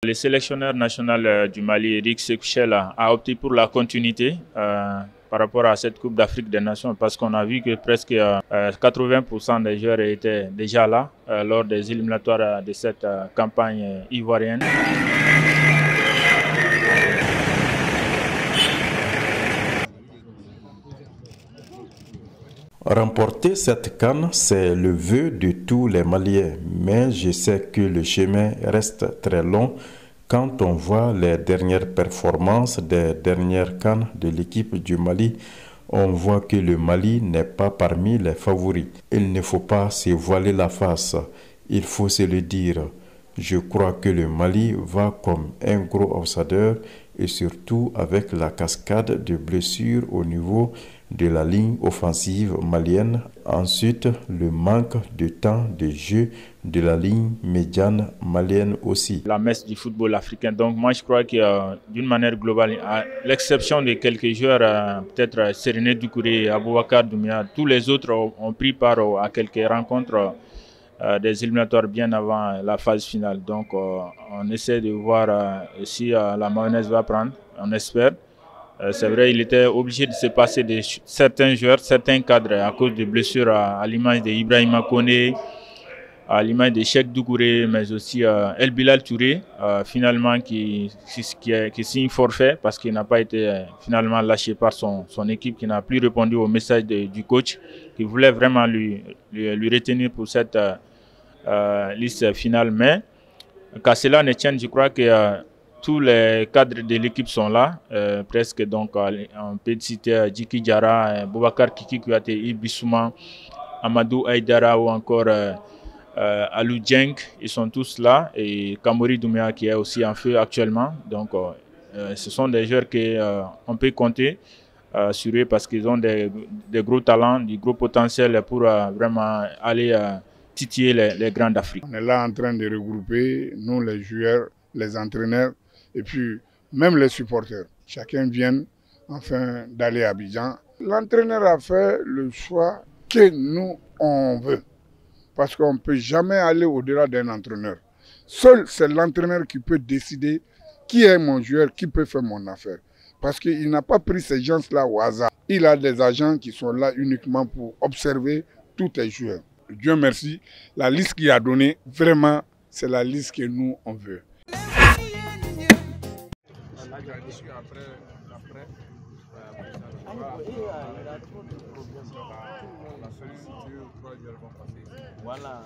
Le sélectionneur national du Mali, Eric Sékou Chella, a opté pour la continuité par rapport à cette Coupe d'Afrique des Nations parce qu'on a vu que presque 80% des joueurs étaient déjà là lors des éliminatoires de cette campagne ivoirienne. Remporter cette CAN, c'est le vœu de tous les Maliens, mais je sais que le chemin reste très long quand on voit les dernières performances des dernières CAN de l'équipe du Mali. On voit que le Mali n'est pas parmi les favoris. Il ne faut pas se voiler la face, il faut se le dire. Je crois que le Mali va comme un gros outsider et surtout avec la cascade de blessures au niveau de la ligne offensive malienne. Ensuite, le manque de temps de jeu de la ligne médiane malienne aussi. La messe du football africain. Donc moi je crois que d'une manière globale, à l'exception de quelques joueurs, peut-être Serigne Doucouré et Aboubacar Doumbia, tous les autres ont pris part à quelques rencontres des éliminatoires bien avant la phase finale. Donc on essaie de voir si la mayonnaise va prendre, on espère. C'est vrai, il était obligé de se passer de certains joueurs, certains cadres à cause de blessures à l'image d'Ibrahima Koné, à l'image de Cheikh Doucouré, mais aussi El Bilal Touré, finalement qui signe forfait parce qu'il n'a pas été finalement lâché par son équipe, qui n'a plus répondu au message du coach, qui voulait vraiment lui retenir pour cette liste finale. Mais qu'à cela ne tienne, je crois que tous les cadres de l'équipe sont là, presque. Donc on peut citer Djiki Diarra, Boubacar Kiki Kouyaté, Ibissouma, Amadou Aïdara ou encore Alou Dieng, ils sont tous là, et Kamori Doumbia qui est aussi en feu actuellement. Donc ce sont des joueurs qu'on peut compter sur eux parce qu'ils ont des gros talents, du gros potentiel pour vraiment aller titiller les grands d'Afrique. On est là en train de regrouper, nous les joueurs, les entraîneurs et puis même les supporters. Chacun vient enfin d'aller à Abidjan. L'entraîneur a fait le choix que nous on veut. Parce qu'on ne peut jamais aller au-delà d'un entraîneur. Seul c'est l'entraîneur qui peut décider qui est mon joueur, qui peut faire mon affaire. Parce qu'il n'a pas pris ces gens-là au hasard. Il a des agents qui sont là uniquement pour observer tous les joueurs. Dieu merci, la liste qu'il a donnée, vraiment, c'est la liste que nous, on veut. Voilà.